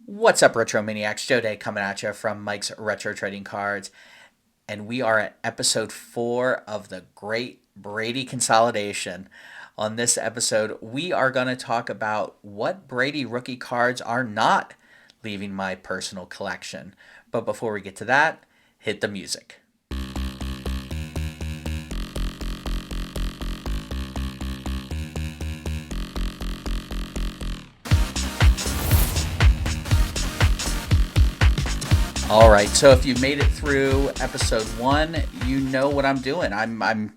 What's up, Retro Maniacs? Joe Day coming at you from Mike's Retro Trading Cards, and we are at episode 4 of the Great Brady Consolidation. On this episode, we are going to talk about what Brady rookie cards are not leaving my personal collection. But before we get to that, hit the music. All right, so if you've made it through episode 1, you know what I'm doing. I'm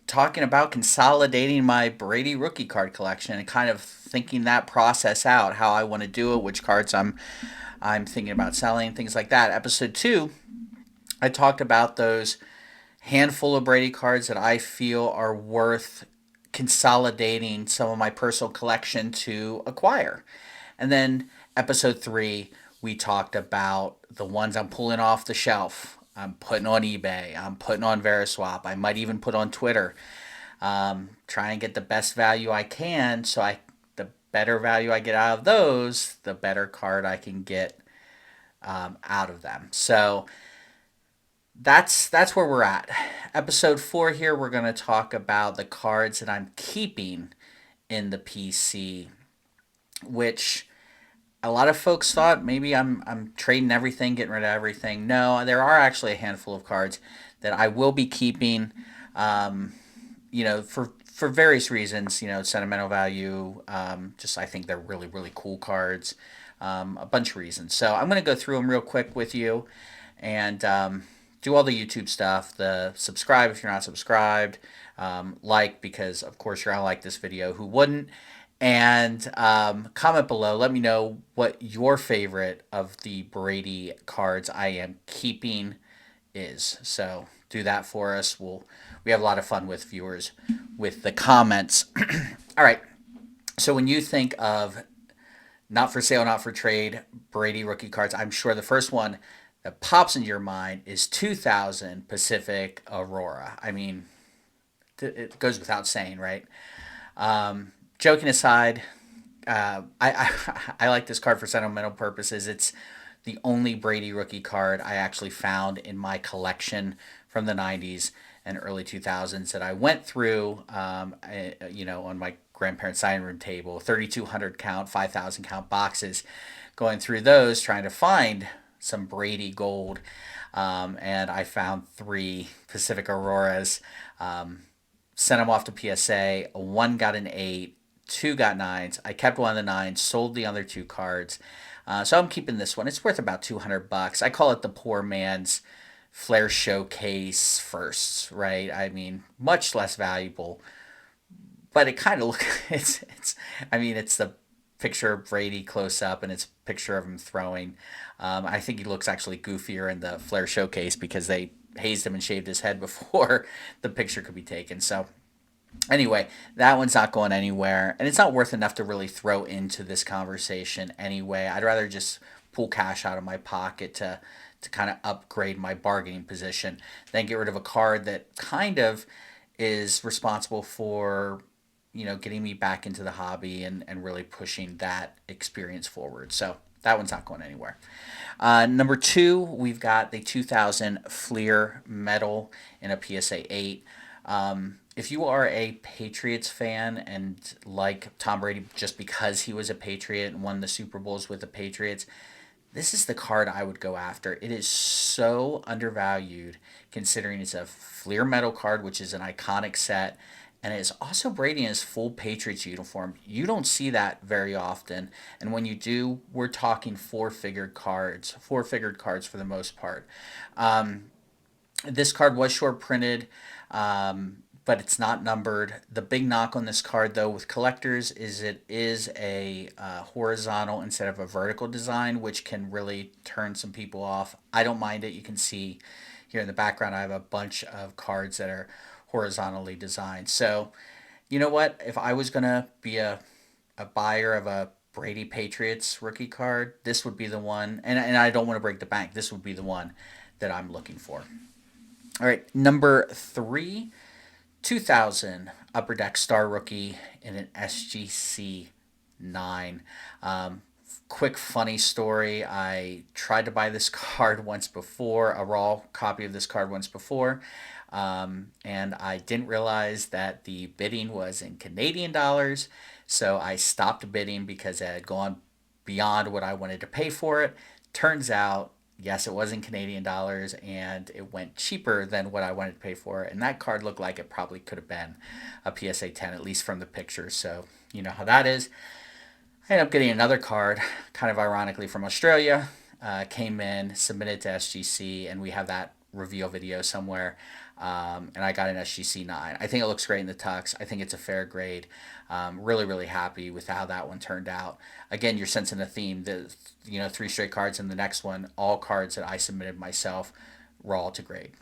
talking about consolidating my Brady rookie card collection and kind of thinking that process out, how I want to do it, which cards I'm thinking about selling, things like that. Episode 2, I talked about those handful of Brady cards that I feel are worth consolidating some of my personal collection to acquire. And then episode 3, we talked about the ones I'm pulling off the shelf. I'm putting on eBay. I'm putting on Veriswap. I might even put on Twitter. Try and get the best value I can. The better value I get out of those, the better card I can get out of them. So that's where we're at. Episode 4 here, we're going to talk about the cards that I'm keeping in the PC, which a lot of folks thought maybe I'm trading everything, getting rid of everything. No, there are actually a handful of cards that I will be keeping. Um, for various reasons. Sentimental value. Just I think they're really cool cards. A bunch of reasons. So I'm going to go through them real quick with you, and do all the YouTube stuff. The subscribe if you're not subscribed. Like, because of course you're gonna like this video. Who wouldn't? And comment below. Let me know what your favorite of the Brady cards I am keeping is. So do that for us. We have a lot of fun with viewers with the comments. All right. So when you think of not for sale, not for trade Brady rookie cards, I'm sure the first one that pops into your mind is 2000 Pacific Aurora. I mean, it goes without saying, right? Joking aside, I like this card for sentimental purposes. It's the only Brady rookie card I actually found in my collection from the 90s and early 2000s that I went through, on my grandparents' dining room table, 3,200 count, 5,000 count boxes, going through those, trying to find some Brady gold. And I found 3 Pacific Auroras, sent them off to PSA. One got an 8, 2 got 9s. I kept one of the 9s, sold the other 2 cards. So I'm keeping this one. It's worth about $200. I call it the poor man's Flair Showcase firsts, right? I mean, much less valuable, but it kind of look it's the picture of Brady close up and it's a picture of him throwing. I think he looks actually goofier in the Flair Showcase because they hazed him and shaved his head before the picture could be taken. So anyway, that one's not going anywhere, and it's not worth enough to really throw into this conversation anyway. I'd rather just pull cash out of my pocket to kind of upgrade my bargaining position than get rid of a card that kind of is responsible for getting me back into the hobby and really pushing that experience forward. So that one's not going anywhere. Number 2, we've got the 2000 Fleer Metal in a PSA 8. If you are a Patriots fan and like Tom Brady just because he was a Patriot and won the Super Bowls with the Patriots, this is the card I would go after. It is so undervalued considering it's a Fleer Metal card, which is an iconic set, and it's also Brady in his full Patriots uniform. You don't see that very often, and when you do, we're talking four-figured cards for the most part. This card was short printed, but it's not numbered. The big knock on this card, though, with collectors is it is a horizontal instead of a vertical design, which can really turn some people off. I don't mind it. You can see here in the background, I have a bunch of cards that are horizontally designed. So, you know what? If I was going to be a buyer of a Brady Patriots rookie card, this would be the one. And I don't want to break the bank. This would be the one that I'm looking for. All right, number 3, 2000 Upper Deck Star Rookie in an SGC 9. Quick funny story. I tried to buy this card once before, a raw copy of this card once before, and I didn't realize that the bidding was in Canadian dollars. So I stopped bidding because it had gone beyond what I wanted to pay for it. Turns out, yes, it was in Canadian dollars, and it went cheaper than what I wanted to pay for it. And that card looked like it probably could have been a PSA 10, at least from the pictures. So you know how that is. I ended up getting another card, kind of ironically from Australia. Came in, submitted to SGC, and we have that reveal video somewhere. And I got an SGC 9. I think it looks great in the tux. I think it's a fair grade. Really, really happy with how that one turned out. Again, you're sensing a theme. Three straight cards in the next one, all cards that I submitted myself, raw to grade.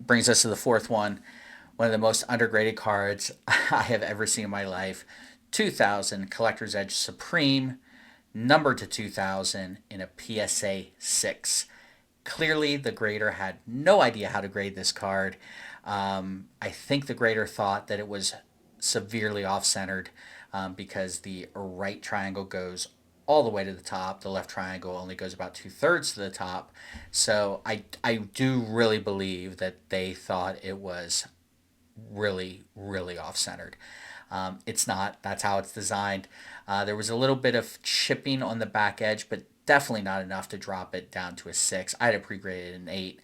Brings us to the fourth one of the most undergraded cards I have ever seen in my life. 2000 Collector's Edge Supreme, numbered to 2000 in a PSA 6. Clearly, the grader had no idea how to grade this card. I think the grader thought that it was severely off-centered because the right triangle goes all the way to the top. The left triangle only goes about 2/3 to the top. So I do really believe that they thought it was really, really off-centered. It's not. That's how it's designed. There was a little bit of chipping on the back edge, but definitely not enough to drop it down to a 6. I had it pre-graded an 8.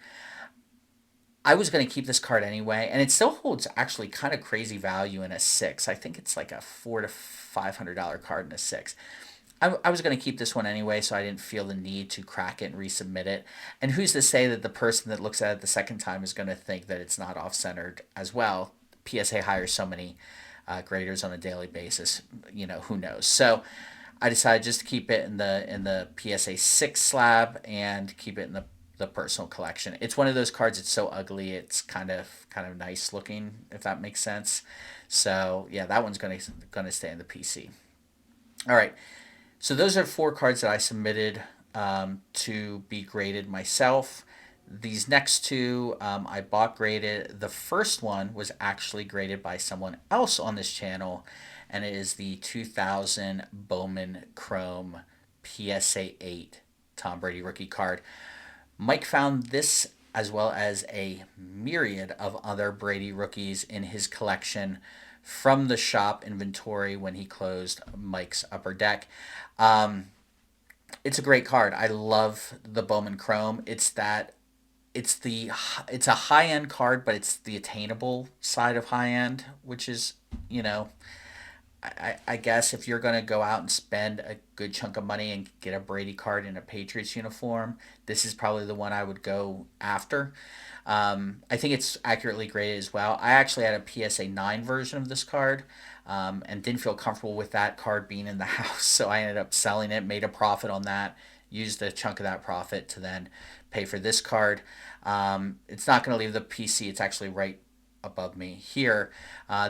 I was going to keep this card anyway, and it still holds actually kind of crazy value in a 6. I think it's like a $400 to $500 card in a 6. I was going to keep this one anyway, so I didn't feel the need to crack it and resubmit it. And who's to say that the person that looks at it the second time is going to think that it's not off-centered as well? PSA hires so many graders on a daily basis. Who knows? So I decided just to keep it in the PSA 6 slab and keep it in the personal collection. It's one of those cards. It's so ugly. It's kind of nice looking, if that makes sense. So yeah, that one's gonna stay in the PC. All right. So those are 4 cards that I submitted to be graded myself. These next two I bought graded. The first one was actually graded by someone else on this channel, and it is the 2000 Bowman Chrome PSA 8 Tom Brady rookie card. Mike found this as well as a myriad of other Brady rookies in his collection from the shop inventory when he closed Mike's upper deck. It's a great card. I love the Bowman Chrome. It's a high end card, but it's the attainable side of high end, which is, I guess if you're going to go out and spend a good chunk of money and get a Brady card in a Patriots uniform, this is probably the one I would go after. I think it's accurately graded as well. I actually had a PSA 9 version of this card and didn't feel comfortable with that card being in the house, so I ended up selling it, made a profit on that, used a chunk of that profit to then pay for this card. It's not going to leave the PC. It's actually right above me here.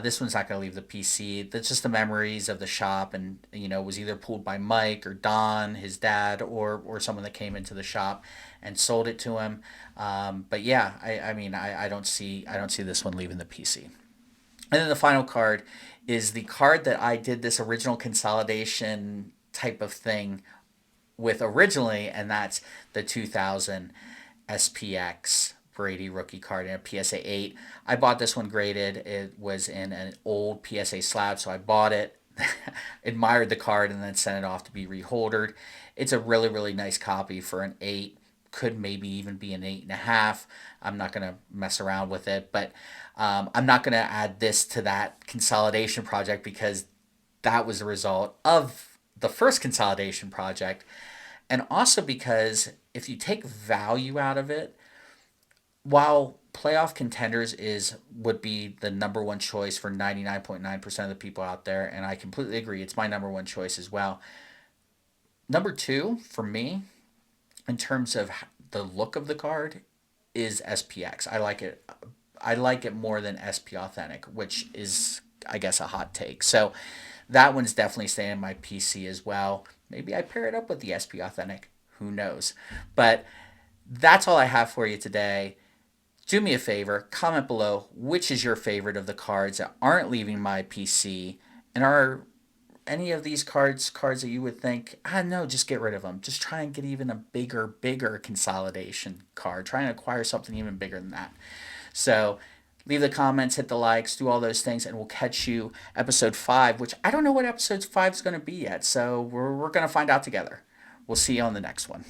This one's not going to leave the PC. That's just the memories of the shop, and it was either pulled by Mike or Don, his dad, or someone that came into the shop and sold it to him. But yeah, I mean, I don't see this one leaving the PC. And then the final card is the card that I did this original consolidation type of thing with originally, and that's the 2000 SPX Brady rookie card in a PSA 8. I bought this one graded. It was in an old PSA slab, so I bought it, admired the card, and then sent it off to be reholdered. It's a really, really nice copy for an 8. Could maybe even be an 8.5. I'm not going to mess around with it, but I'm not going to add this to that consolidation project because that was the result of the first consolidation project. And also because if you take value out of it, while playoff contenders would be the number one choice for 99.9% of the people out there, and I completely agree, it's my number one choice as well. Number 2 for me, in terms of the look of the card, is SPX. I like it. I like it more than SP Authentic, which is, I guess, a hot take. So that one's definitely staying in my PC as well. Maybe I pair it up with the SP Authentic. Who knows? But that's all I have for you today. Do me a favor, comment below which is your favorite of the cards that aren't leaving my PC and are any of these cards that you would think, no, just get rid of them. Just try and get even a bigger consolidation card. Try and acquire something even bigger than that. So leave the comments, hit the likes, do all those things, and we'll catch you episode 5, which I don't know what episode 5 is going to be yet. So we're going to find out together. We'll see you on the next one.